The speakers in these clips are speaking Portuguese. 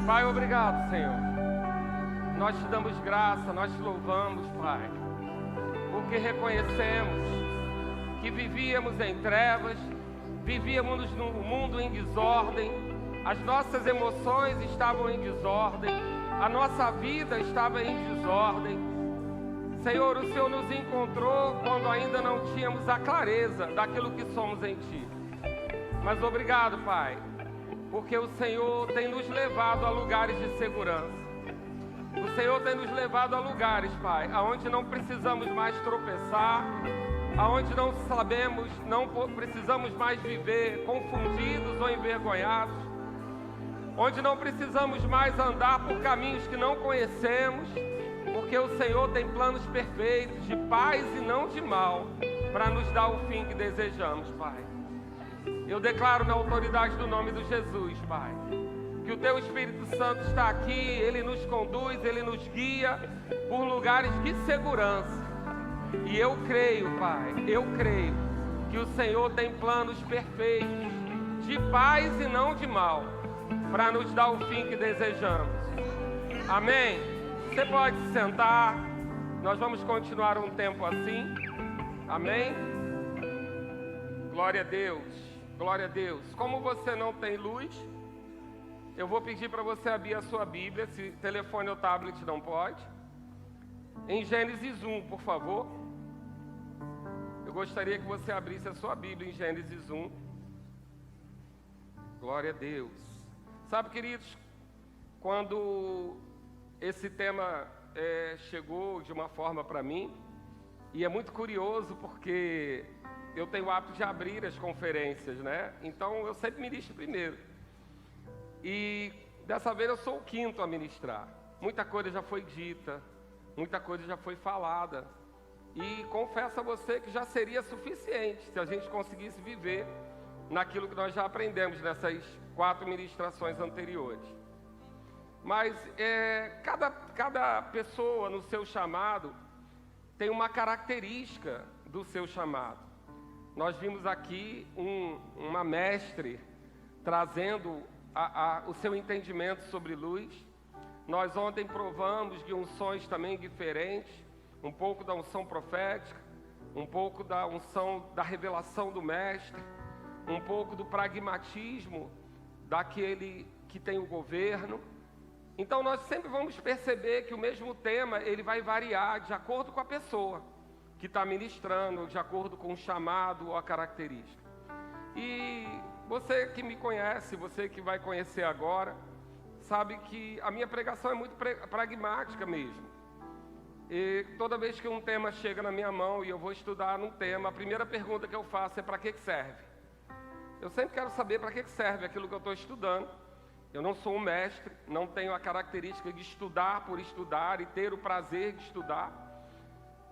Pai, obrigado, Senhor. Nós te damos graça, nós te louvamos, Pai, porque reconhecemos que vivíamos em trevas, vivíamos num mundo em desordem, as nossas emoções estavam em desordem, a nossa vida estava em desordem. Senhor, o Senhor nos encontrou quando ainda não tínhamos a clareza daquilo que somos em Ti. Mas obrigado, Pai, porque o Senhor tem nos levado a lugares de segurança. O Senhor tem nos levado a lugares, Pai, aonde não precisamos mais tropeçar, aonde não precisamos mais viver confundidos ou envergonhados, onde não precisamos mais andar por caminhos que não conhecemos, porque o Senhor tem planos perfeitos de paz e não de mal, para nos dar o fim que desejamos, Pai. Eu declaro na autoridade do nome de Jesus, Pai, que o Teu Espírito Santo está aqui, Ele nos conduz, Ele nos guia por lugares de segurança. E eu creio, Pai, eu creio que o Senhor tem planos perfeitos de paz e não de mal, para nos dar o fim que desejamos. Amém? Você pode se sentar, nós vamos continuar um tempo assim. Amém? Glória a Deus, glória a Deus. Como você não tem luz, eu vou pedir para você abrir a sua Bíblia, se telefone ou tablet não pode, em Gênesis 1, por favor. Eu gostaria que você abrisse a sua Bíblia em Gênesis 1. Glória a Deus. Sabe, queridos, quando esse tema chegou de uma forma para mim, e é muito curioso porque eu tenho o hábito de abrir as conferências, né? Então eu sempre ministro primeiro. E dessa vez eu sou o quinto a ministrar. Muita coisa já foi dita, muita coisa já foi falada. E confesso a você que já seria suficiente se a gente conseguisse viver naquilo que nós já aprendemos nessas 4 ministrações anteriores. Mas cada pessoa no seu chamado tem uma característica do seu chamado. Nós vimos aqui uma mestre trazendo o seu entendimento sobre luz. Nós ontem provamos de unções também diferentes, um pouco da unção profética, um pouco da unção da revelação do mestre, um pouco do pragmatismo daquele que tem o governo. Então nós sempre vamos perceber que o mesmo tema ele vai variar de acordo com a pessoa que está ministrando, de acordo com o chamado ou a característica. E você que me conhece, você que vai conhecer agora, sabe que a minha pregação é muito pragmática mesmo. E toda vez que um tema chega na minha mão e eu vou estudar num tema, a primeira pergunta que eu faço é: para que serve? Eu sempre quero saber para que serve aquilo que eu estou estudando. Eu não sou um mestre, não tenho a característica de estudar por estudar e ter o prazer de estudar,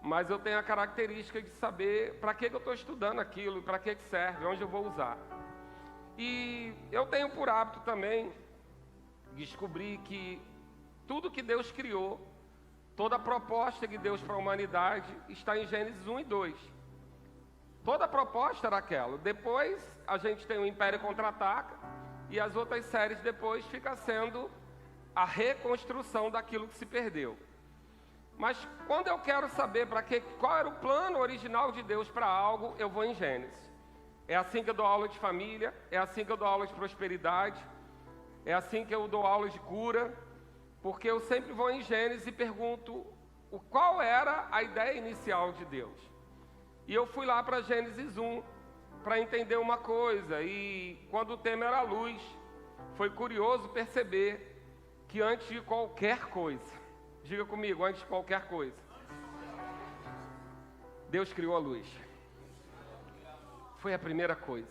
mas eu tenho a característica de saber para que eu estou estudando aquilo, para que serve, onde eu vou usar. E eu tenho por hábito também descobrir que tudo que Deus criou, toda a proposta de Deus para a humanidade está em Gênesis 1 e 2. Toda a proposta era aquela. Depois a gente tem o Império Contra-Ataca e as outras séries depois fica sendo a reconstrução daquilo que se perdeu. Mas quando eu quero saber qual era o plano original de Deus para algo, eu vou em Gênesis. É assim que eu dou aula de família, é assim que eu dou aula de prosperidade, é assim que eu dou aula de cura, porque eu sempre vou em Gênesis e pergunto qual era a ideia inicial de Deus. E eu fui lá para Gênesis 1 para entender uma coisa, e quando o tema era luz, foi curioso perceber que antes de qualquer coisa, diga comigo, antes de qualquer coisa, Deus criou a luz. Foi a primeira coisa.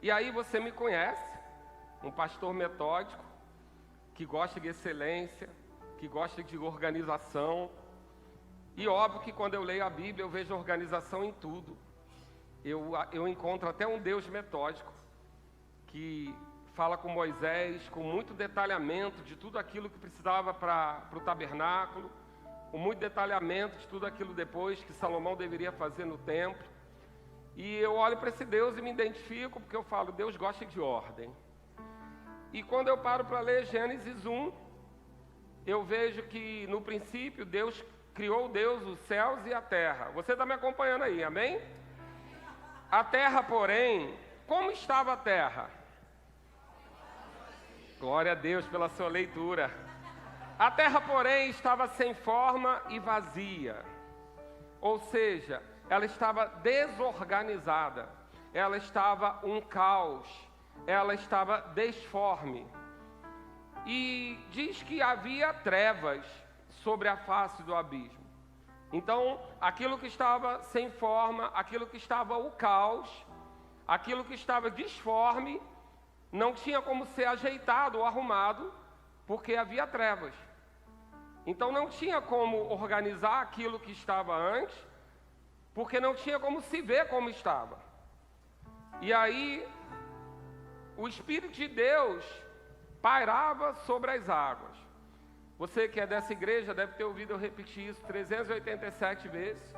E aí você me conhece, um pastor metódico, que gosta de excelência, que gosta de organização. E óbvio que quando eu leio a Bíblia, eu vejo organização em tudo. Eu encontro até um Deus metódico, que fala com Moisés, com muito detalhamento de tudo aquilo que precisava para o tabernáculo, com muito detalhamento de tudo aquilo depois que Salomão deveria fazer no templo. E eu olho para esse Deus e me identifico, porque eu falo, Deus gosta de ordem. E quando eu paro para ler Gênesis 1, eu vejo que no princípio criou Deus os céus e a terra. Você está me acompanhando aí, amém? A terra, porém, como estava a terra? Glória a Deus pela sua leitura. A terra, porém, estava sem forma e vazia. Ou seja, ela estava desorganizada. Ela estava um caos. Ela estava desforme. E diz que havia trevas sobre a face do abismo. Então, aquilo que estava sem forma, aquilo que estava o caos, aquilo que estava disforme, não tinha como ser ajeitado ou arrumado, porque havia trevas. Então não tinha como organizar aquilo que estava antes, porque não tinha como se ver como estava. E aí, o Espírito de Deus pairava sobre as águas. Você que é dessa igreja deve ter ouvido eu repetir isso 387 vezes.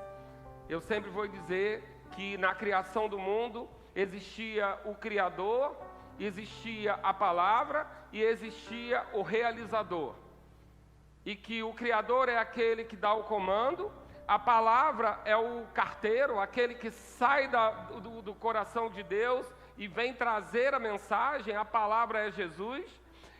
Eu sempre vou dizer que na criação do mundo existia o Criador, existia a palavra e existia o realizador. E que o Criador é aquele que dá o comando, a palavra é o carteiro, aquele que sai do coração de Deus e vem trazer a mensagem, a palavra é Jesus.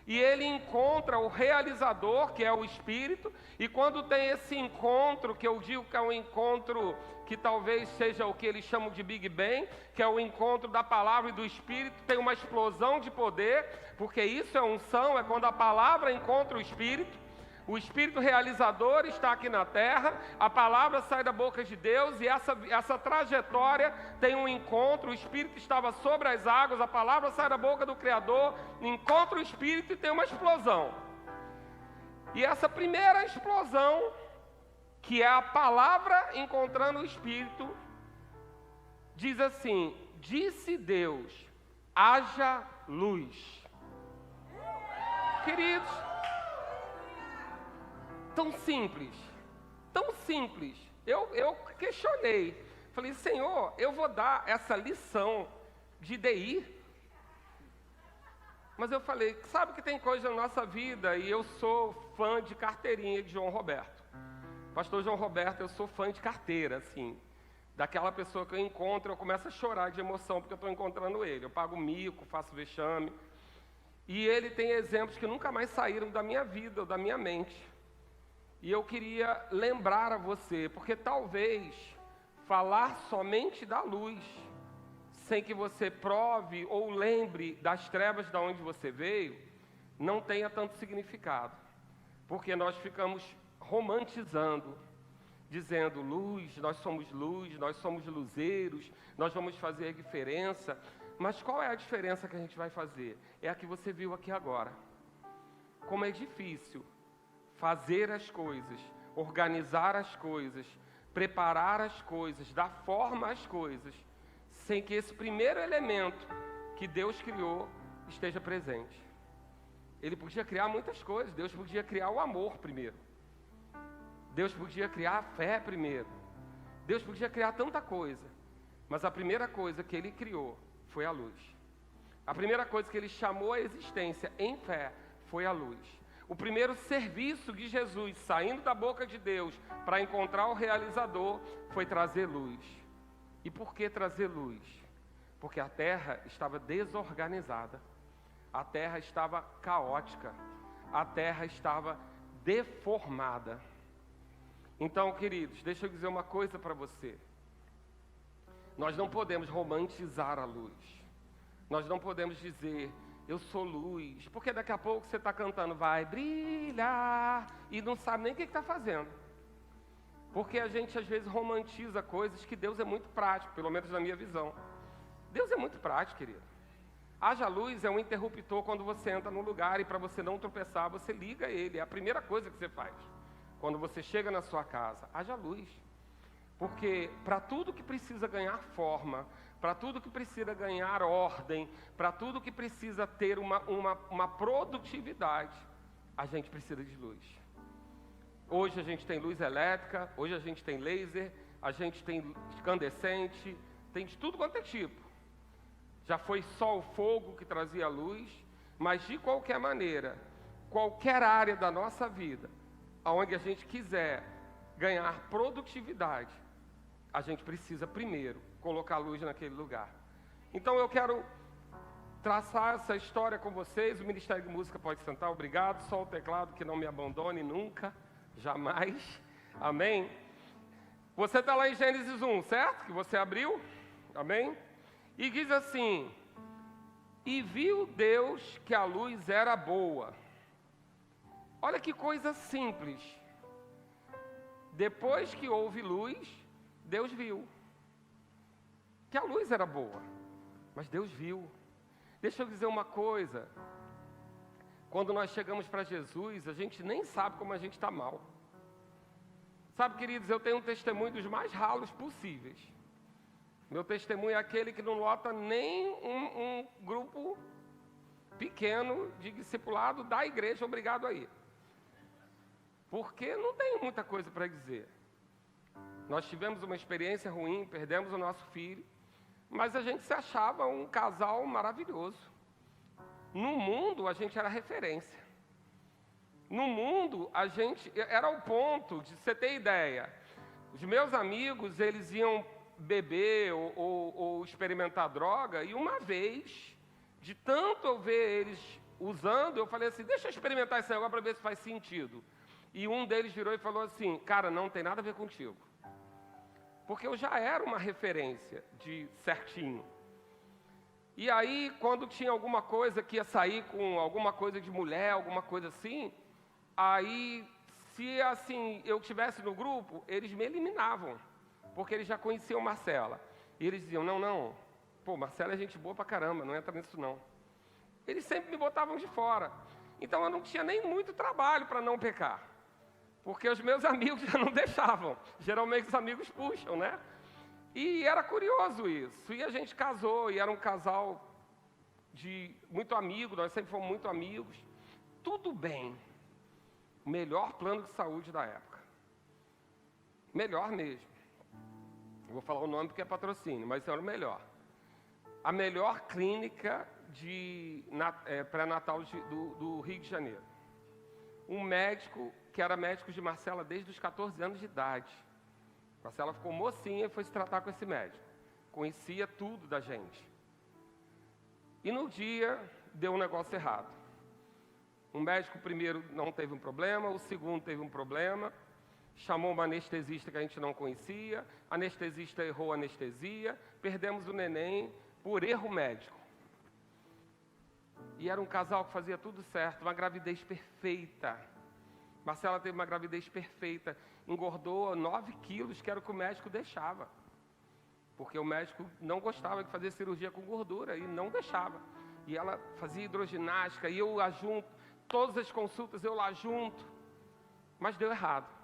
E ele encontra o realizador, que é o Espírito, e quando tem esse encontro, que eu digo que é um encontro que talvez seja o que eles chamam de Big Bang, que é o encontro da palavra e do Espírito, tem uma explosão de poder, porque isso é unção, é quando a palavra encontra o Espírito realizador está aqui na terra, a palavra sai da boca de Deus, e essa trajetória tem um encontro, o Espírito estava sobre as águas, a palavra sai da boca do Criador, encontra o Espírito e tem uma explosão. E essa primeira explosão, que é a palavra encontrando o Espírito, diz assim: disse Deus, haja luz. Queridos, tão simples, tão simples. Eu questionei, falei: Senhor, eu vou dar essa lição de DI? Mas eu falei: sabe que tem coisa na nossa vida, e eu sou fã de carteirinha de João Roberto. Pastor João Roberto, eu sou fã de carteira, assim. Daquela pessoa que eu encontro, eu começo a chorar de emoção, porque eu estou encontrando ele. Eu pago mico, faço vexame. E ele tem exemplos que nunca mais saíram da minha vida ou da minha mente. E eu queria lembrar a você, porque talvez falar somente da luz, sem que você prove ou lembre das trevas de onde você veio, não tenha tanto significado. Porque nós ficamos romantizando, dizendo: luz, nós somos luzeiros, nós vamos fazer a diferença. Mas qual é a diferença que a gente vai fazer? É a que você viu aqui agora. Como é difícil fazer as coisas, organizar as coisas, preparar as coisas, dar forma às coisas, sem que esse primeiro elemento que Deus criou esteja presente. Ele podia criar muitas coisas. Deus podia criar o amor primeiro. Deus podia criar a fé primeiro. Deus podia criar tanta coisa. Mas a primeira coisa que Ele criou foi a luz. A primeira coisa que Ele chamou à existência em fé foi a luz. O primeiro serviço de Jesus, saindo da boca de Deus para encontrar o realizador, foi trazer luz. E por que trazer luz? Porque a terra estava desorganizada. A terra estava caótica. A terra estava deformada. Então, queridos, deixa eu dizer uma coisa para você. Nós não podemos romantizar a luz. Nós não podemos dizer: eu sou luz, porque daqui a pouco você está cantando vai brilhar e não sabe nem o que está fazendo. Porque a gente às vezes romantiza coisas que Deus é muito prático, pelo menos na minha visão. Deus é muito prático, querido. Haja luz é um interruptor quando você entra num lugar, e para você não tropeçar, você liga ele. É a primeira coisa que você faz quando você chega na sua casa. Haja luz. Porque para tudo que precisa ganhar forma, para tudo que precisa ganhar ordem, para tudo que precisa ter uma produtividade, a gente precisa de luz. Hoje a gente tem luz elétrica, hoje a gente tem laser, a gente tem incandescente, tem de tudo quanto é tipo. Já foi só o fogo que trazia luz, Mas, de qualquer maneira, qualquer área da nossa vida, onde a gente quiser ganhar produtividade, a gente precisa primeiro colocar a luz naquele lugar. Então eu quero traçar essa história com vocês. O Ministério de Música pode sentar, obrigado. Só o teclado que não me abandone nunca, jamais. Amém? Você está lá em Gênesis 1, certo? Que você abriu? Amém? E diz assim: e viu Deus que a luz era boa. Olha que coisa simples. Depois que houve luz, Deus viu que a luz era boa, mas Deus viu. Deixa eu dizer uma coisa, quando nós chegamos para Jesus, a gente nem sabe como a gente está mal. Sabe, queridos, eu tenho um testemunho dos mais ralos possíveis. Meu testemunho é aquele que não lota nem um grupo pequeno de discipulado da igreja, obrigado aí. Porque não tenho muita coisa para dizer. Nós tivemos uma experiência ruim, perdemos o nosso filho, mas a gente se achava um casal maravilhoso. No mundo, a gente era referência. No mundo, a gente era o ponto de você ter ideia. Os meus amigos, eles iam beber ou experimentar droga, e uma vez, de tanto eu ver eles usando, eu falei assim, deixa eu experimentar esse negócio para ver se faz sentido. E um deles virou e falou assim, cara, não tem nada a ver contigo. Porque eu já era uma referência de certinho. E aí, quando tinha alguma coisa que ia sair com alguma coisa de mulher, alguma coisa assim, aí, se assim, eu estivesse no grupo, eles me eliminavam. Porque eles já conheciam Marcela. E eles diziam, não, pô, Marcela é gente boa pra caramba, não entra nisso não. Eles sempre me botavam de fora. Então eu não tinha nem muito trabalho para não pecar. Porque os meus amigos já não deixavam. Geralmente os amigos puxam, né? E era curioso isso. E a gente casou, e era um casal de muito amigo, nós sempre fomos muito amigos. Tudo bem. O melhor plano de saúde da época. Melhor mesmo. Eu vou falar o nome porque é patrocínio, mas era o melhor. A melhor clínica de pré-natal do Rio de Janeiro. Um médico que era médico de Marcela desde os 14 anos de idade. Marcela ficou mocinha e foi se tratar com esse médico. Conhecia tudo da gente. E no dia, deu um negócio errado. O médico primeiro não teve um problema, o segundo teve um problema. Chamou uma anestesista que a gente não conhecia. A anestesista errou a anestesia. Perdemos o neném por erro médico. E era um casal que fazia tudo certo, uma gravidez perfeita. Marcela teve uma gravidez perfeita, engordou 9 quilos, que era o que o médico deixava. Porque o médico não gostava de fazer cirurgia com gordura, e não deixava. E ela fazia hidroginástica, e eu lá junto, todas as consultas eu lá junto. Mas deu errado.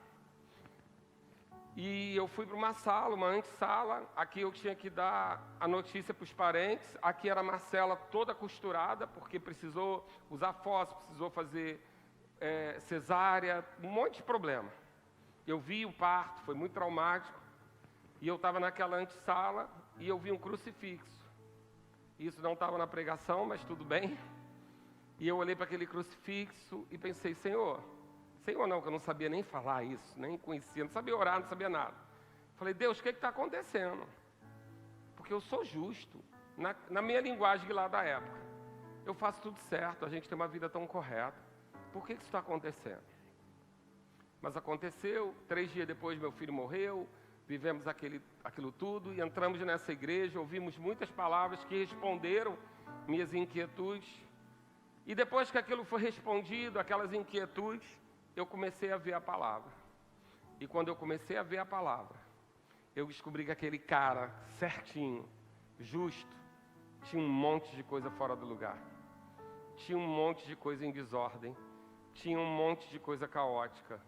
E eu fui para uma sala, uma antessala, aqui eu tinha que dar a notícia para os parentes, aqui era a Marcela toda costurada, porque precisou usar fósforo, precisou fazer cesárea, um monte de problema. Eu vi o parto, foi muito traumático, e eu estava naquela antessala, e eu vi um crucifixo. Isso não estava na pregação, mas tudo bem. E eu olhei para aquele crucifixo e pensei, Senhor não, que eu não sabia nem falar isso, nem conhecia, não sabia orar, não sabia nada. Falei, Deus, o que está acontecendo? Porque eu sou justo, na minha linguagem lá da época. Eu faço tudo certo, a gente tem uma vida tão correta. Por que isso está acontecendo? Mas aconteceu, 3 dias depois meu filho morreu, vivemos aquilo tudo e entramos nessa igreja, ouvimos muitas palavras que responderam minhas inquietudes. E depois que aquilo foi respondido, aquelas inquietudes, eu comecei a ver a palavra. E quando eu comecei a ver a palavra, eu descobri que aquele cara certinho, justo, tinha um monte de coisa fora do lugar. Tinha um monte de coisa em desordem. Tinha um monte de coisa caótica.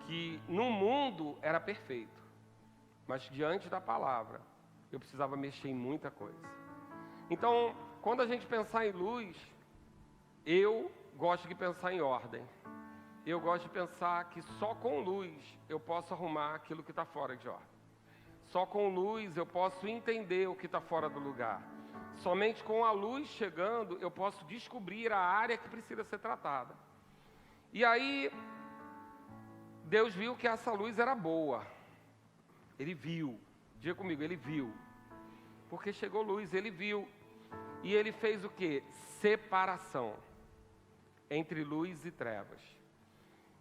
Que no mundo era perfeito. Mas diante da palavra, eu precisava mexer em muita coisa. Então, quando a gente pensar em luz, eu gosto de pensar em ordem. Eu gosto de pensar que só com luz eu posso arrumar aquilo que está fora de ordem. Só com luz eu posso entender o que está fora do lugar. Somente com a luz chegando, eu posso descobrir a área que precisa ser tratada. E aí, Deus viu que essa luz era boa. Ele viu. Diga comigo, ele viu. Porque chegou luz, ele viu. E ele fez o quê? Separação entre luz e trevas.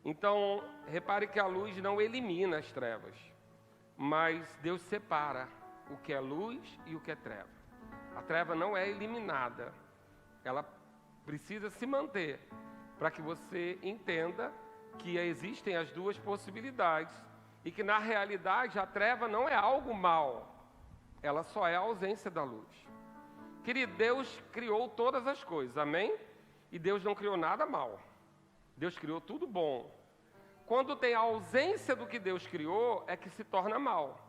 Então, repare que a luz não elimina as trevas, mas Deus separa o que é luz e o que é treva. A treva não é eliminada, ela precisa se manter para que você entenda que existem as duas possibilidades e que na realidade a treva não é algo mal, ela só é a ausência da luz. Querido, Deus criou todas as coisas, amém? E Deus não criou nada mal, Deus criou tudo bom. Quando tem a ausência do que Deus criou, é que se torna mal.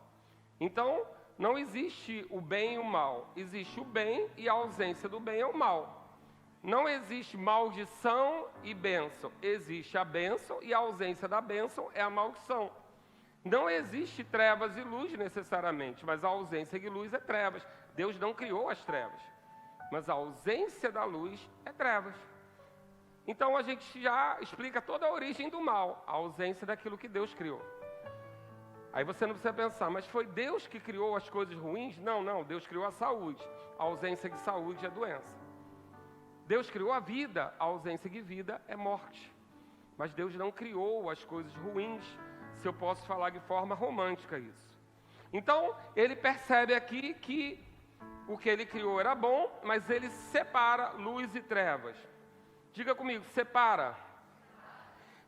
Então, não existe o bem e o mal, existe o bem e a ausência do bem é o mal. Não existe maldição e bênção, existe a bênção e a ausência da bênção é a maldição. Não existe trevas e luz necessariamente, mas a ausência de luz é trevas. Deus não criou as trevas, mas a ausência da luz é trevas. Então a gente já explica toda a origem do mal, a ausência daquilo que Deus criou. Aí você não precisa pensar, mas foi Deus que criou as coisas ruins? Não, Deus criou a saúde. A ausência de saúde é doença. Deus criou a vida, a ausência de vida é morte. Mas Deus não criou as coisas ruins, se eu posso falar de forma romântica isso. Então, ele percebe aqui que o que ele criou era bom, mas ele separa luz e trevas. Diga comigo, separa.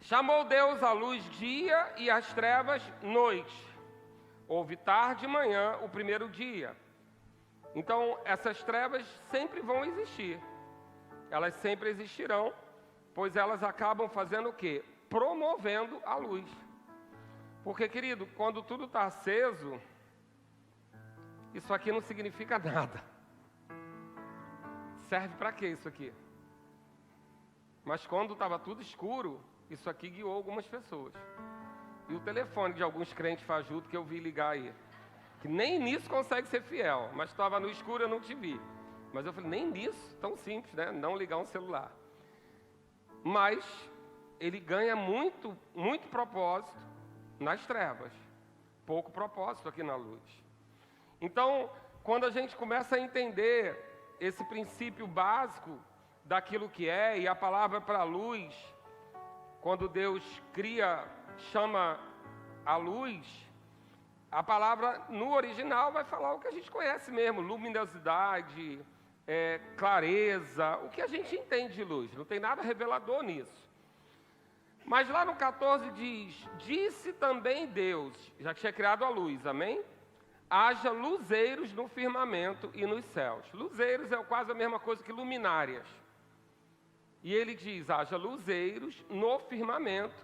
Chamou Deus a luz dia e as trevas noite. Houve tarde e manhã o primeiro dia. Então, essas trevas sempre vão existir. Elas sempre existirão, pois elas acabam fazendo o quê? Promovendo a luz. Porque, querido, quando tudo está aceso, isso aqui não significa nada. Serve para quê isso aqui? Mas quando estava tudo escuro, isso aqui guiou algumas pessoas. E o telefone de alguns crentes fajutos que eu vi ligar aí. Que nem nisso consegue ser fiel. Mas estava no escuro, eu não te vi. Mas eu falei, nem nisso, tão simples, né? Não ligar um celular. Mas ele ganha muito propósito nas trevas. Pouco propósito aqui na luz. Então, quando a gente começa a entender esse princípio básico daquilo que é, e a palavra para a luz, quando Deus cria, chama a luz, a palavra no original vai falar o que a gente conhece mesmo, luminosidade, clareza, o que a gente entende de luz, não tem nada revelador nisso. Mas lá no 14 diz, disse também Deus, já tinha criado a luz, amém? Haja luzeiros no firmamento e nos céus. Luzeiros é quase a mesma coisa que luminárias. E ele diz, haja luzeiros no firmamento.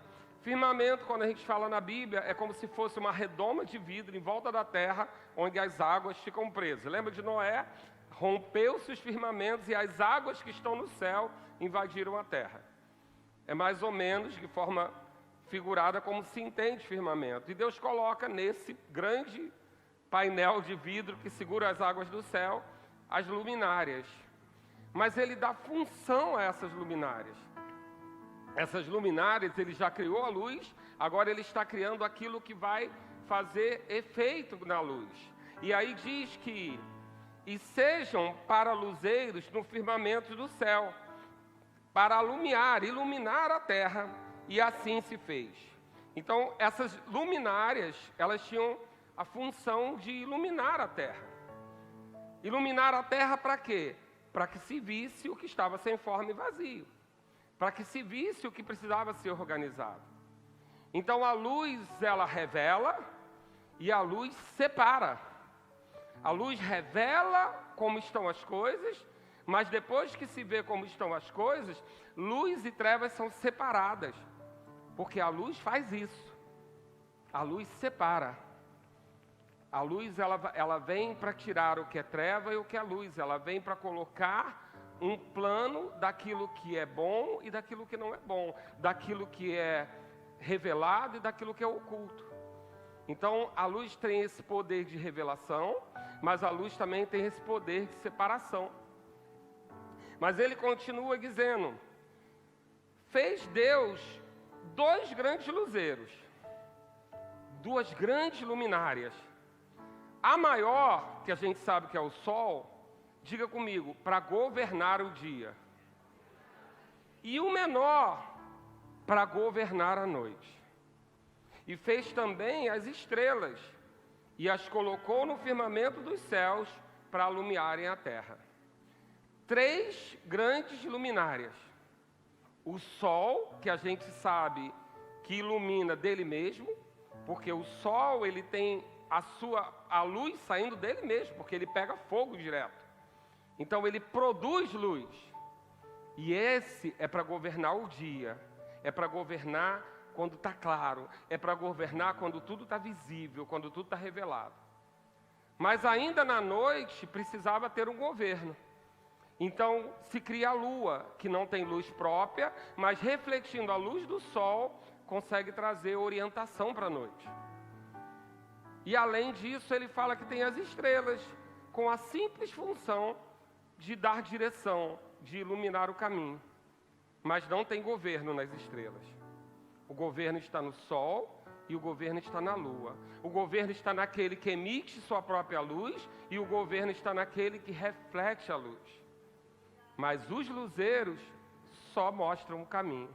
Firmamento, quando a gente fala na Bíblia, é como se fosse uma redoma de vidro em volta da terra, onde as águas ficam presas. Lembra de Noé? Rompeu-se os firmamentos e as águas que estão no céu invadiram a terra. É mais ou menos, de forma figurada, como se entende firmamento. E Deus coloca nesse grande painel de vidro que segura as águas do céu, as luminárias. Mas ele dá função a essas luminárias. Essas luminárias, ele já criou a luz, agora ele está criando aquilo que vai fazer efeito na luz. E aí diz que, e sejam para luzeiros no firmamento do céu, para iluminar a terra, e assim se fez. Então, essas luminárias, elas tinham a função de iluminar a terra. Iluminar a terra para quê? Para que se visse o que estava sem forma e vazio. Para que se visse o que precisava ser organizado. Então a luz, ela revela e a luz separa. A luz revela como estão as coisas, mas depois que se vê como estão as coisas, luz e trevas são separadas. Porque a luz faz isso. A luz separa. A luz, ela vem para tirar o que é treva e o que é luz. Ela vem para colocar um plano daquilo que é bom e daquilo que não é bom. Daquilo que é revelado e daquilo que é oculto. Então, a luz tem esse poder de revelação, mas a luz também tem esse poder de separação. Mas ele continua dizendo: fez Deus 2 grandes luzeiros, 2 grandes luminárias. A maior, que a gente sabe que é o sol, diga comigo, para governar o dia. E o menor, para governar a noite. E fez também as estrelas, e as colocou no firmamento dos céus para alumiarem a terra. 3 grandes luminárias. O sol, que a gente sabe que ilumina dele mesmo, porque o sol ele tem a luz saindo dele mesmo, porque ele pega fogo direto. Então ele produz luz. E esse é para governar o dia, é para governar quando está claro, é para governar quando tudo está visível, quando tudo está revelado. Mas ainda na noite precisava ter um governo. Então se cria a lua, que não tem luz própria, mas refletindo a luz do sol, consegue trazer orientação para a noite. E além disso, ele fala que tem as estrelas, com a simples função de dar direção, de iluminar o caminho. Mas não tem governo nas estrelas. O governo está no sol e o governo está na lua. O governo está naquele que emite sua própria luz e o governo está naquele que reflete a luz. Mas os luzeiros só mostram o caminho.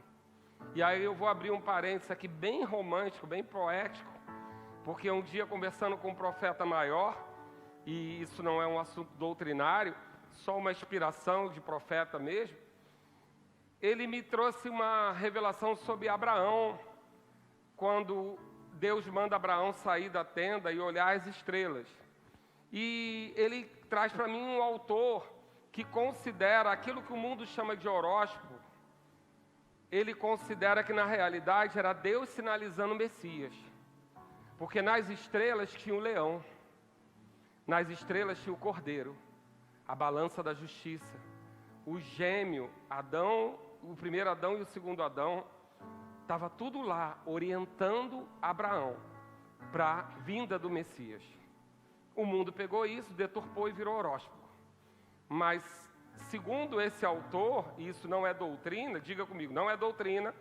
E aí eu vou abrir um parênteses aqui bem romântico, bem poético, porque um dia conversando com um profeta maior, e isso não é um assunto doutrinário, só uma inspiração de profeta mesmo, ele me trouxe uma revelação sobre Abraão, quando Deus manda Abraão sair da tenda e olhar as estrelas. E ele traz para mim um autor que considera aquilo que o mundo chama de horóscopo, ele considera que na realidade era Deus sinalizando o Messias. Porque nas estrelas tinha o leão, nas estrelas tinha o cordeiro, a balança da justiça, o gêmeo, Adão, o primeiro Adão e o segundo Adão, estava tudo lá, orientando Abraão para a vinda do Messias. O mundo pegou isso, deturpou e virou horóscopo. Mas, segundo esse autor, e isso não é doutrina, diga comigo, não é doutrina.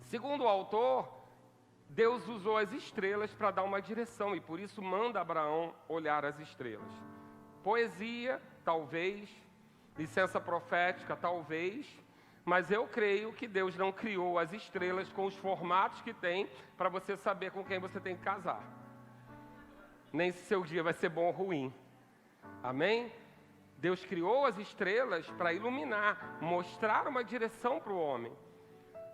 Segundo o autor, Deus usou as estrelas para dar uma direção e por isso manda Abraão olhar as estrelas. Poesia, talvez, licença profética, talvez, mas eu creio que Deus não criou as estrelas com os formatos que tem para você saber com quem você tem que casar. Nem se seu dia vai ser bom ou ruim. Amém? Deus criou as estrelas para iluminar, mostrar uma direção para o homem.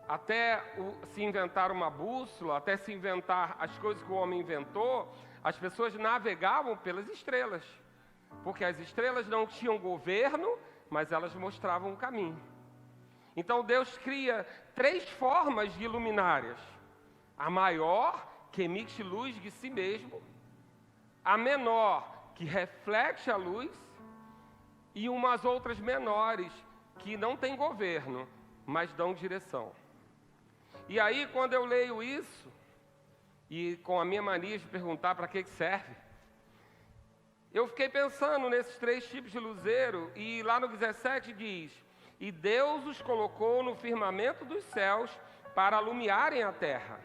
Até se inventar uma bússola, até se inventar as coisas que o homem inventou, as pessoas navegavam pelas estrelas. Porque as estrelas não tinham governo, mas elas mostravam o caminho. Então Deus cria 3 formas de luminárias. A maior, que emite luz de si mesmo. A menor, que reflete a luz. E umas outras menores, que não têm governo, mas dão direção. E aí, quando eu leio isso, e com a minha mania de perguntar para que serve, eu fiquei pensando nesses 3 tipos de luzeiro, e lá no 17 diz: e Deus os colocou no firmamento dos céus para alumiarem a terra,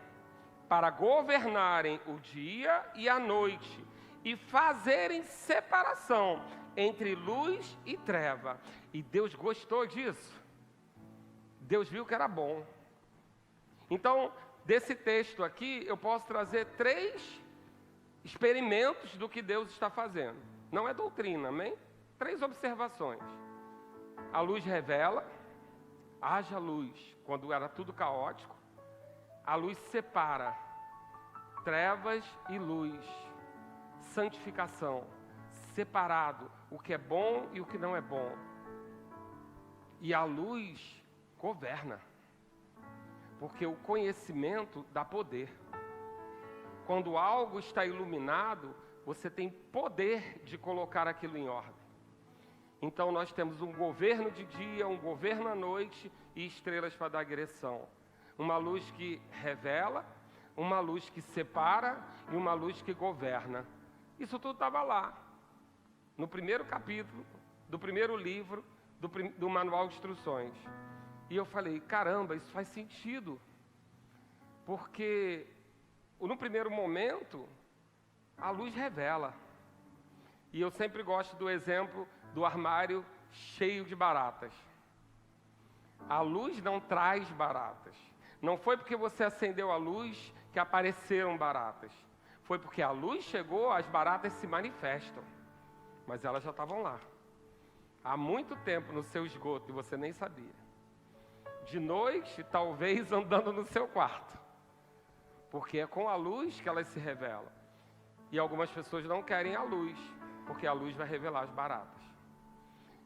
para governarem o dia e a noite, e fazerem separação entre luz e treva. E Deus gostou disso. Deus viu que era bom. Então, desse texto aqui, eu posso trazer 3 experimentos do que Deus está fazendo. Não é doutrina, amém? 3 observações. A luz revela, haja luz, quando era tudo caótico. A luz separa trevas e luz. Santificação, separado, o que é bom e o que não é bom. E a luz governa, porque o conhecimento dá poder. Quando algo está iluminado, você tem poder de colocar aquilo em ordem. Então nós temos um governo de dia, um governo à noite e estrelas para dar direção. Uma luz que revela, uma luz que separa e uma luz que governa. Isso tudo estava lá, no primeiro capítulo, do primeiro livro, do Manual de Instruções. E eu falei, caramba, isso faz sentido. Porque, no primeiro momento, a luz revela. E eu sempre gosto do exemplo do armário cheio de baratas. A luz não traz baratas. Não foi porque você acendeu a luz que apareceram baratas. Foi porque a luz chegou, as baratas se manifestam. Mas elas já estavam lá. Há muito tempo no seu esgoto e você nem sabia. De noite, talvez andando no seu quarto. Porque é com a luz que elas se revelam. E algumas pessoas não querem a luz, porque a luz vai revelar as baratas.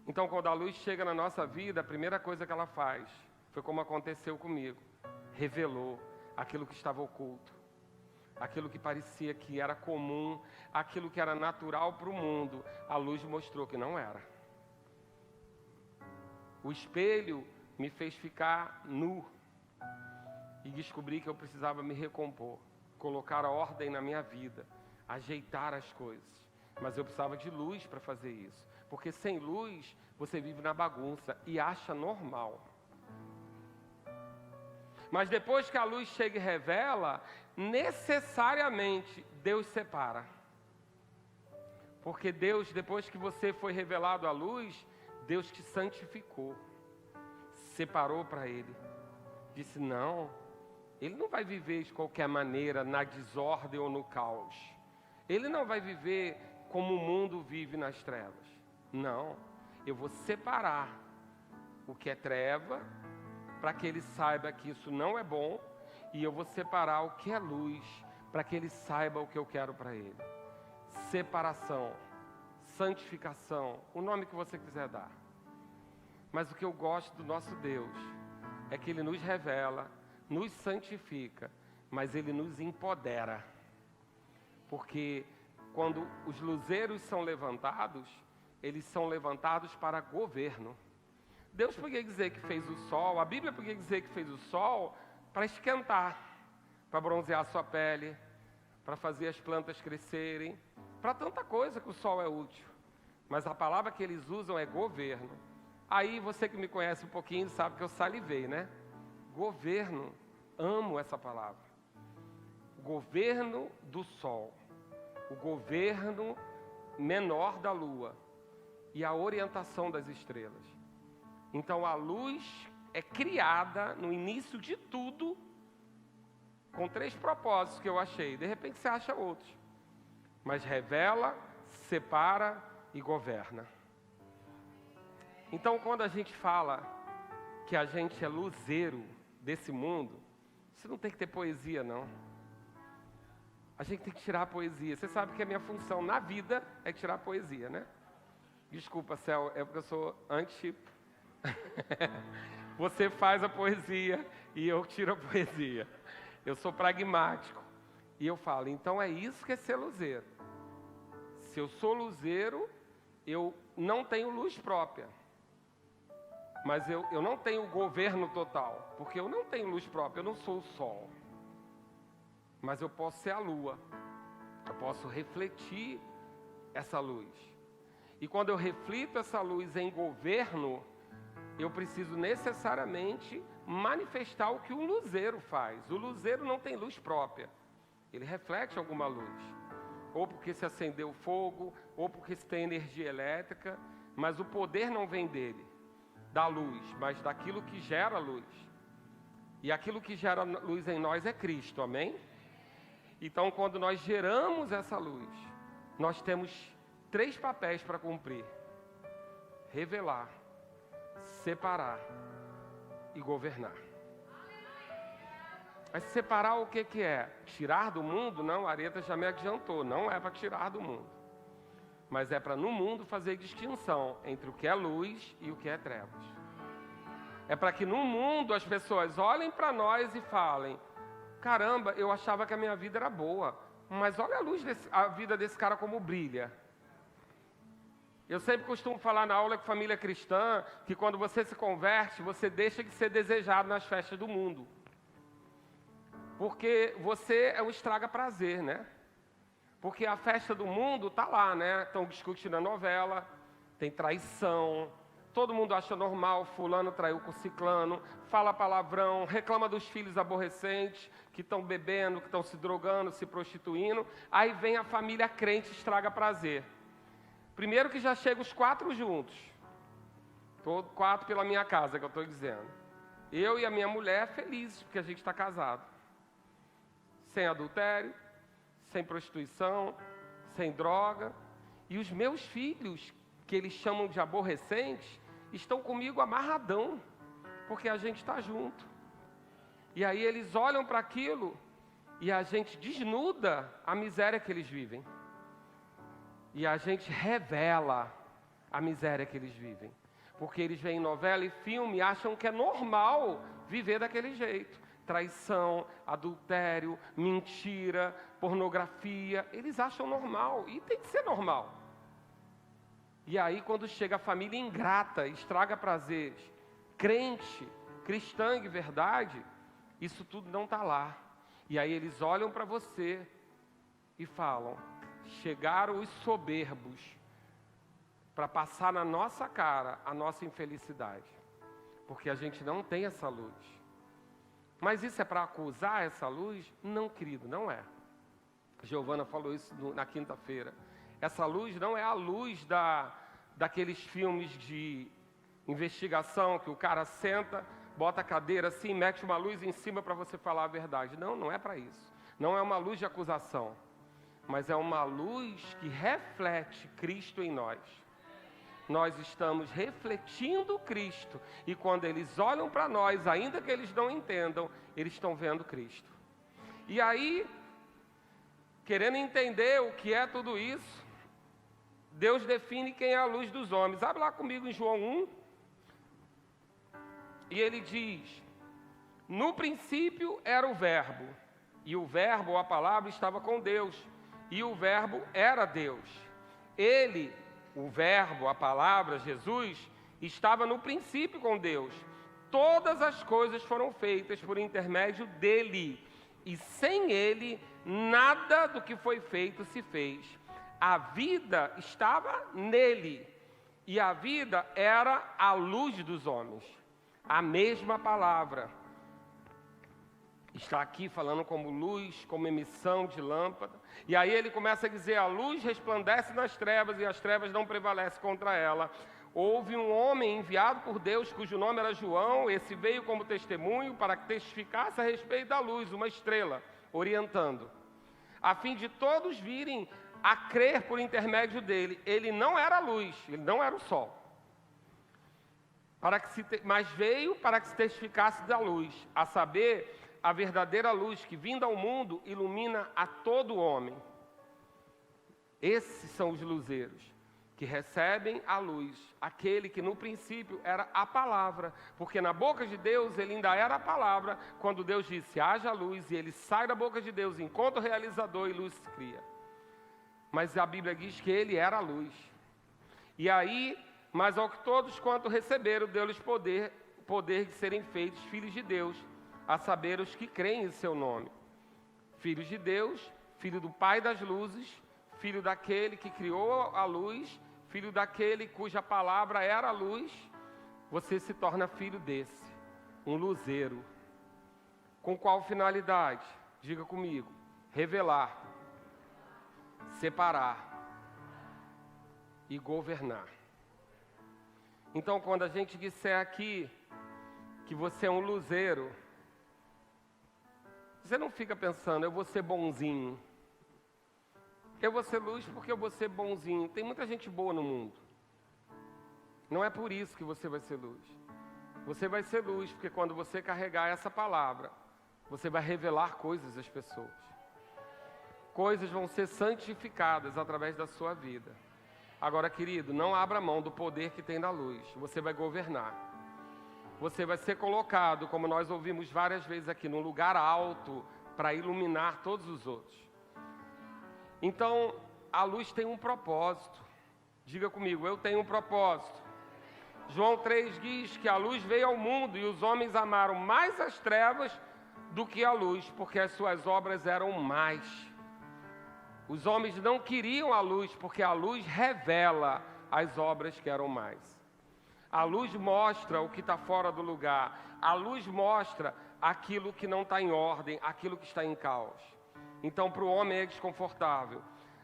Então, quando a luz chega na nossa vida, a primeira coisa que ela faz, foi como aconteceu comigo, revelou aquilo que estava oculto, aquilo que parecia que era comum, aquilo que era natural para o mundo, a luz mostrou que não era. O espelho me fez ficar nu e descobri que eu precisava me recompor, colocar a ordem na minha vida, ajeitar as coisas. Mas eu precisava de luz para fazer isso, porque sem luz você vive na bagunça e acha normal. Mas depois que a luz chega e revela, necessariamente Deus separa. Porque Deus, depois que você foi revelado à luz, Deus te santificou, separou para Ele. Disse, não, Ele não vai viver de qualquer maneira na desordem ou no caos. Ele não vai viver como o mundo vive nas trevas. Não, eu vou separar o que é treva, para que ele saiba que isso não é bom, e eu vou separar o que é luz, para que ele saiba o que eu quero para ele. Separação, santificação, o nome que você quiser dar. Mas o que eu gosto do nosso Deus é que Ele nos revela, nos santifica, mas Ele nos empodera. Porque quando os luzeiros são levantados, eles são levantados para governo. Deus podia dizer que fez o sol, a Bíblia podia dizer que fez o sol para esquentar, para bronzear a sua pele, para fazer as plantas crescerem, para tanta coisa que o sol é útil. Mas a palavra que eles usam é governo. Aí você que me conhece um pouquinho sabe que eu salivei, né? Governo, amo essa palavra. O governo do sol, o governo menor da lua e a orientação das estrelas. Então a luz é criada no início de tudo com 3 propósitos que eu achei. De repente você acha outros. Mas revela, separa e governa. Então quando a gente fala que a gente é luzeiro desse mundo, isso não tem que ter poesia, não. A gente tem que tirar a poesia. Você sabe que a minha função na vida é tirar a poesia, né? Desculpa, Céu, é porque eu sou anti... Você faz a poesia e eu tiro a poesia. Eu sou pragmático. E eu falo, então é isso que é ser luzeiro. Se eu sou luzeiro, eu não tenho luz própria. Mas eu não tenho governo total, porque eu não tenho luz própria, eu não sou o sol. Mas eu posso ser a lua. Eu posso refletir essa luz. E quando eu reflito essa luz em governo, eu preciso necessariamente manifestar o que o luzeiro faz. O luzeiro não tem luz própria. Ele reflete alguma luz. Ou porque se acendeu fogo, ou porque se tem energia elétrica. Mas o poder não vem dele, da luz, mas daquilo que gera luz. E aquilo que gera luz em nós é Cristo, amém? Então, quando nós geramos essa luz, nós temos 3 papéis para cumprir: revelar, separar e governar. Mas separar o que é? Tirar do mundo? Não, a Areta já me adiantou, não é para tirar do mundo. Mas é para no mundo fazer distinção entre o que é luz e o que é trevas. É para que no mundo as pessoas olhem para nós e falem: caramba, eu achava que a minha vida era boa, mas olha a vida desse cara como brilha. Eu sempre costumo falar na aula com família cristã que quando você se converte, você deixa de ser desejado nas festas do mundo. Porque você é o estraga-prazer, né? Porque a festa do mundo tá lá, né? Estão discutindo a novela, tem traição, todo mundo acha normal, fulano traiu com ciclano, fala palavrão, reclama dos filhos aborrecentes, que estão bebendo, que estão se drogando, se prostituindo. Aí vem a família crente estraga-prazer. Primeiro que já chega os 4 juntos. 4 pela minha casa, que eu estou dizendo. Eu e a minha mulher felizes, porque a gente está casado. Sem adultério, sem prostituição, sem droga. E os meus filhos, que eles chamam de aborrecentes, estão comigo amarradão, porque a gente está junto. E aí eles olham para aquilo e a gente desnuda a miséria que eles vivem. E a gente revela a miséria que eles vivem. Porque eles veem novela e filme e acham que é normal viver daquele jeito. Traição, adultério, mentira, pornografia. Eles acham normal e tem que ser normal. E aí quando chega a família ingrata, estraga prazeres, crente, cristã de verdade, isso tudo não está lá. E aí eles olham para você e falam: chegaram os soberbos para passar na nossa cara a nossa infelicidade, porque a gente não tem essa luz. Mas isso é para acusar essa luz? Não, querido, não é. Giovana falou isso na quinta-feira. Essa luz não é a luz daqueles filmes de investigação que o cara senta, bota a cadeira assim, mete uma luz em cima para você falar a verdade. Não, não é para isso. Não é uma luz de acusação, mas é uma luz que reflete Cristo em nós. Nós estamos refletindo Cristo. E quando eles olham para nós, ainda que eles não entendam, eles estão vendo Cristo. E aí, querendo entender o que é tudo isso, Deus define quem é a luz dos homens. Abre lá comigo em João 1. E ele diz: no princípio era o verbo, e o verbo, ou a palavra, estava com Deus, e o verbo era Deus. Ele, o verbo, a palavra, Jesus, estava no princípio com Deus. Todas as coisas foram feitas por intermédio dele, e sem ele, nada do que foi feito se fez. A vida estava nele, e a vida era a luz dos homens. A mesma palavra está aqui falando como luz, como emissão de lâmpada. E aí ele começa a dizer: a luz resplandece nas trevas e as trevas não prevalecem contra ela. Houve um homem enviado por Deus, cujo nome era João. Esse veio como testemunho para que testificasse a respeito da luz, uma estrela, orientando, a fim de todos virem a crer por intermédio dele. Ele não era a luz, ele não era o sol, mas veio para que se testificasse da luz, a saber, a verdadeira luz que, vinda ao mundo, ilumina a todo homem. Esses são os luzeiros, que recebem a luz, aquele que no princípio era a palavra, porque na boca de Deus ele ainda era a palavra, quando Deus disse: haja luz, e ele sai da boca de Deus, encontra o realizador e luz se cria. Mas a Bíblia diz que ele era a luz. E aí, mas ao que todos quanto receberam, deu-lhes poder de serem feitos filhos de Deus, a saber, os que creem em seu nome. Filhos de Deus, filho do Pai das luzes, filho daquele que criou a luz, filho daquele cuja palavra era a luz. Você se torna filho desse, um luzeiro. Com qual finalidade? Diga comigo: revelar, separar e governar. Então, quando a gente disser aqui que você é um luzeiro, você não fica pensando: eu vou ser bonzinho. Eu vou ser luz porque eu vou ser bonzinho. Tem muita gente boa no mundo. Não é por isso que você vai ser luz. Você vai ser luz porque quando você carregar essa palavra, você vai revelar coisas às pessoas. Coisas vão ser santificadas através da sua vida. Agora, querido, não abra mão do poder que tem na luz. Você vai governar. Você vai ser colocado, como nós ouvimos várias vezes aqui, num lugar alto para iluminar todos os outros. Então, a luz tem um propósito. Diga comigo: eu tenho um propósito. João 3 diz que a luz veio ao mundo e os homens amaram mais as trevas do que a luz, porque as suas obras eram más. Os homens não queriam a luz, porque a luz revela as obras que eram más. A luz mostra o que está fora do lugar. A luz mostra aquilo que não está em ordem, aquilo que está em caos. Então, para o homem é desconfortável.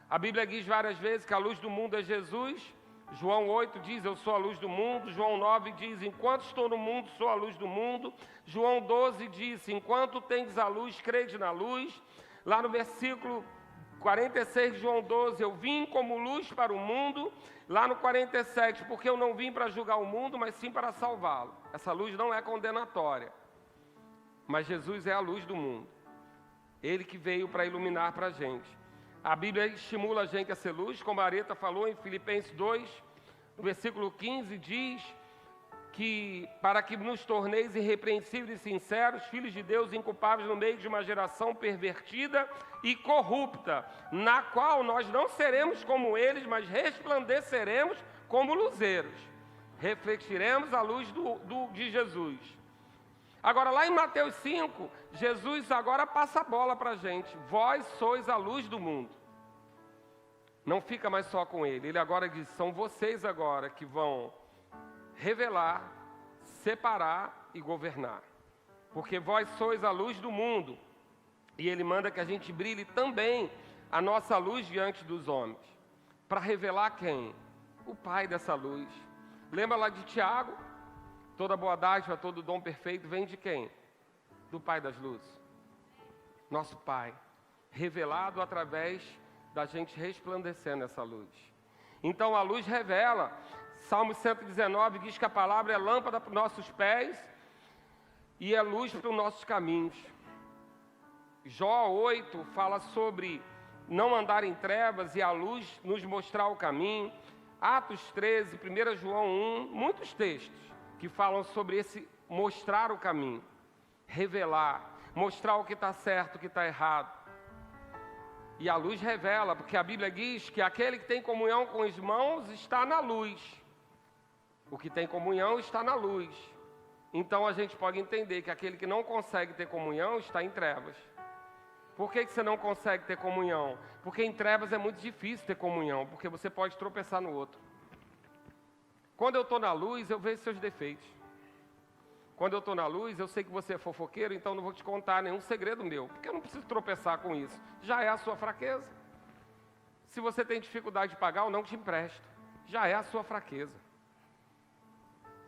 A Bíblia diz várias vezes que a luz do mundo é Jesus. João 8 diz, eu sou a luz do mundo. João 9 diz, enquanto estou no mundo, sou a luz do mundo. João 12 diz, enquanto tendes a luz, crede na luz. Lá no versículo 46 de João 12, eu vim como luz para o mundo. Lá no 47, porque eu não vim para julgar o mundo, mas sim para salvá-lo. Essa luz não é condenatória, mas Jesus é a luz do mundo. Ele que veio para iluminar para a gente. A Bíblia estimula a gente a ser luz, como a Areta falou em Filipenses 2, no versículo 15, diz que para que nos torneis irrepreensíveis e sinceros, filhos de Deus inculpáveis no meio de uma geração pervertida e corrupta, na qual nós não seremos como eles, mas resplandeceremos como luzeiros. Refletiremos a luz de Jesus. Agora, lá em Mateus 5, Jesus agora passa a bola para a gente. Vós sois a luz do mundo. Não fica mais só com ele. Ele agora diz, são vocês agora que vão revelar, separar e governar. Porque vós sois a luz do mundo. E ele manda que a gente brilhe também a nossa luz diante dos homens. Para revelar quem? O Pai dessa luz. Lembra lá de Tiago? Toda boa dádiva, todo dom perfeito vem de quem? Do Pai das luzes. Nosso Pai. Revelado através da gente resplandecendo essa luz. Então a luz revela. Salmo 119 diz que a palavra é lâmpada para os nossos pés e é luz para os nossos caminhos. Jó 8 fala sobre não andar em trevas e a luz nos mostrar o caminho. Atos 13, 1 João 1, muitos textos que falam sobre esse mostrar o caminho, revelar, mostrar o que está certo, o que está errado. E a luz revela, porque a Bíblia diz que aquele que tem comunhão com os irmãos está na luz. O que tem comunhão está na luz. Então a gente pode entender que aquele que não consegue ter comunhão está em trevas. Por que você não consegue ter comunhão? Porque em trevas é muito difícil ter comunhão, porque você pode tropeçar no outro. Quando eu estou na luz, eu vejo seus defeitos. Quando eu estou na luz, eu sei que você é fofoqueiro, então não vou te contar nenhum segredo meu, porque eu não preciso tropeçar com isso. Já é a sua fraqueza. Se você tem dificuldade de pagar, eu não te empresto. Já é a sua fraqueza.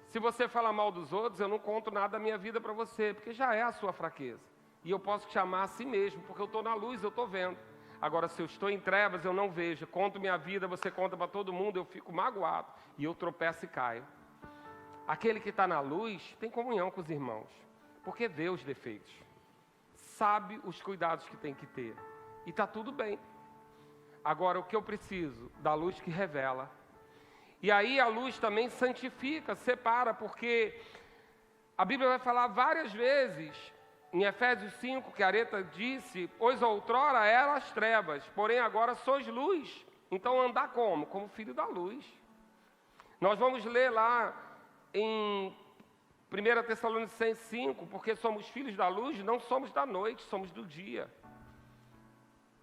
Se você fala mal dos outros, eu não conto nada da minha vida para você, porque já é a sua fraqueza. E eu posso te chamar a si mesmo, porque eu estou na luz, eu estou vendo. Agora, se eu estou em trevas, eu não vejo. Conto minha vida, você conta para todo mundo, eu fico magoado. E eu tropeço e caio. Aquele que está na luz tem comunhão com os irmãos, porque vê os defeitos. Sabe os cuidados que tem que ter. E está tudo bem. Agora, o que eu preciso? Da luz que revela. E aí a luz também santifica, separa, porque a Bíblia vai falar várias vezes, em Efésios 5, que a Areta disse, pois outrora eram as trevas, porém agora sois luz. Então andar como? Como filho da luz. Nós vamos ler lá em 1 Tessalonicenses 5, porque somos filhos da luz, não somos da noite, somos do dia.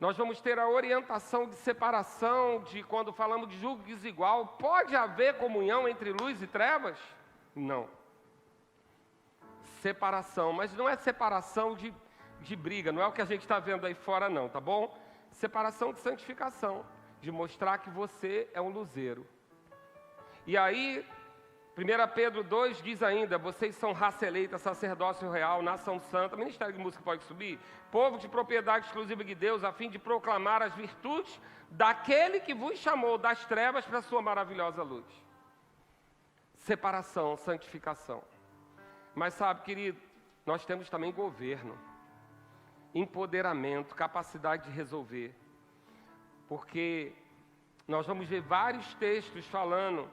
Nós vamos ter a orientação de separação, de quando falamos de julgo desigual. Pode haver comunhão entre luz e trevas? Não. Separação, mas não é separação de briga, não é o que a gente está vendo aí fora não, tá bom? Separação de santificação, de mostrar que você é um luzeiro. E aí, 1 Pedro 2 diz ainda, vocês são raça eleita, sacerdócio real, nação santa, ministério de música pode subir, povo de propriedade exclusiva de Deus, a fim de proclamar as virtudes daquele que vos chamou das trevas para a sua maravilhosa luz. Separação, santificação. Mas sabe, querido, nós temos também governo, empoderamento, capacidade de resolver. Porque nós vamos ver vários textos falando,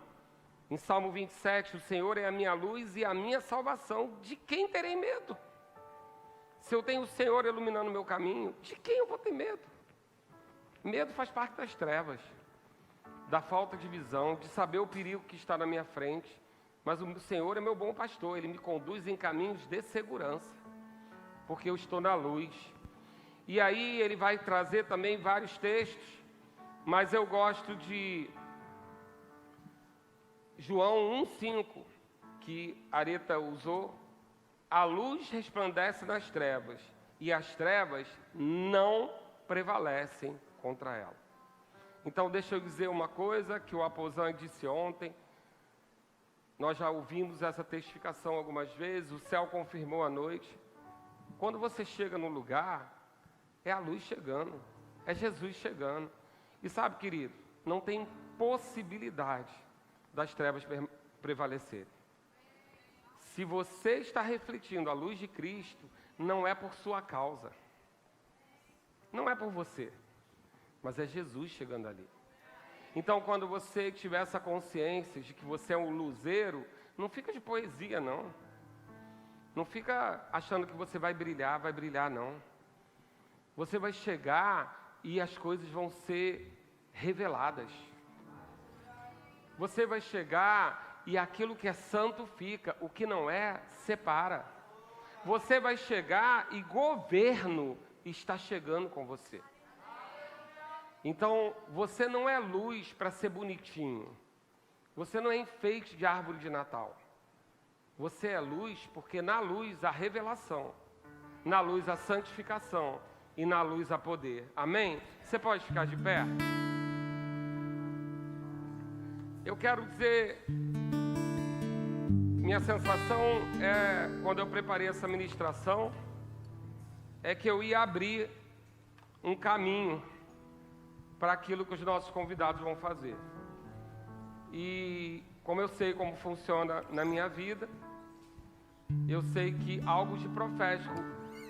em Salmo 27, o Senhor é a minha luz e a minha salvação, de quem terei medo? Se eu tenho o Senhor iluminando o meu caminho, de quem eu vou ter medo? Medo faz parte das trevas, da falta de visão, de saber o perigo que está na minha frente. Mas o Senhor é meu bom pastor, Ele me conduz em caminhos de segurança. porque eu estou na luz. E aí ele vai trazer também vários textos, mas eu gosto de João 1,5, que Areta usou. A luz resplandece nas trevas, e as trevas não prevalecem contra ela. Então deixa eu dizer uma coisa que o Aposan disse ontem. Nós já ouvimos essa testificação algumas vezes, o céu confirmou à noite. Quando você chega no lugar, é a luz chegando, é Jesus chegando. E sabe, querido, não tem possibilidade das trevas prevalecerem. Se você está refletindo a luz de Cristo, não é por sua causa. Não é por você, mas é Jesus chegando ali. Então, quando você tiver essa consciência de que você é um luzeiro, não fica de poesia, não. Não fica achando que você vai brilhar, não. Você vai chegar e as coisas vão ser reveladas. Você vai chegar e aquilo que é santo fica, o que não é, separa. Você vai chegar e governo está chegando com você. Então, você não é luz para ser bonitinho. Você não é enfeite de árvore de Natal. Você é luz porque na luz há revelação, na luz há santificação e na luz há poder. Amém? Você pode ficar de pé? Eu quero dizer, minha sensação é, quando eu preparei essa ministração, é que eu ia abrir um caminho para aquilo que os nossos convidados vão fazer. E como eu sei como funciona na minha vida, eu sei que algo de profético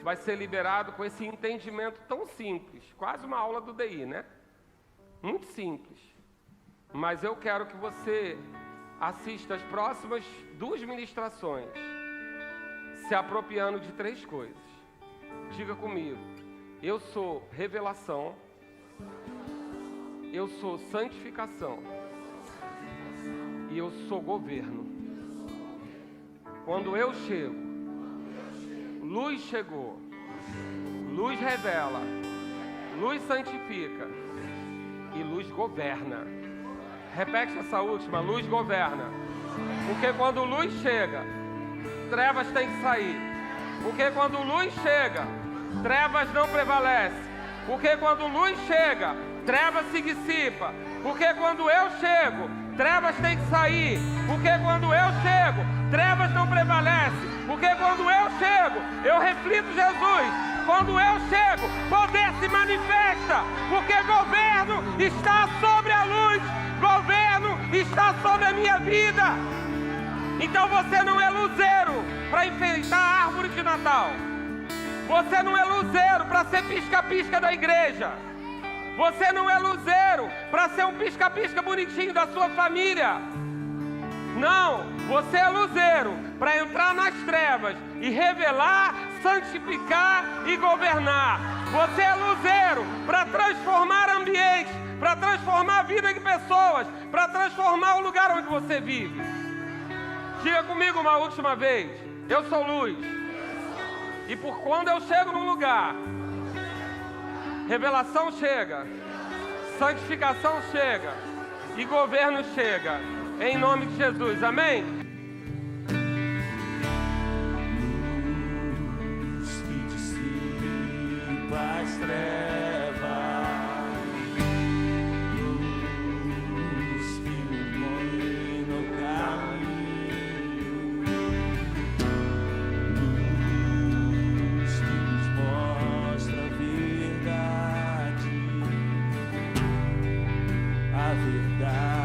vai ser liberado com esse entendimento tão simples, quase uma aula do DI, né? Muito simples. Mas eu quero que você assista as próximas 2 ministrações, se apropriando de 3 coisas. Diga comigo: eu sou revelação, eu sou santificação e eu sou governo. Quando eu chego, luz chegou, luz revela, luz santifica e luz governa. Repete essa última: luz governa. Porque quando luz chega, trevas têm que sair. Porque quando luz chega, trevas não prevalecem. Porque quando luz chega, trevas se dissipam. Porque quando eu chego, trevas têm que sair. Porque quando eu chego, trevas não prevalecem. Porque quando eu chego, eu reflito Jesus. Quando eu chego, poder se manifesta. Porque governo está sobre a luz. Governo está sobre a minha vida. Então você não é luzeiro para enfeitar a árvore de Natal. Você não é luzeiro para ser pisca-pisca da igreja. Você não é luzeiro para ser um pisca-pisca bonitinho da sua família. Não, você é luzeiro para entrar nas trevas e revelar, santificar e governar. Você é luzeiro para transformar ambientes, para transformar a vida de pessoas, para transformar o lugar onde você vive. Diga comigo uma última vez: eu sou luz. E por quando eu chego num lugar, revelação chega, santificação chega e governo chega. Em nome de Jesus, amém? Luz que dissipa as trevas, luz que ilumina o caminho, luz que nos mostra a verdade.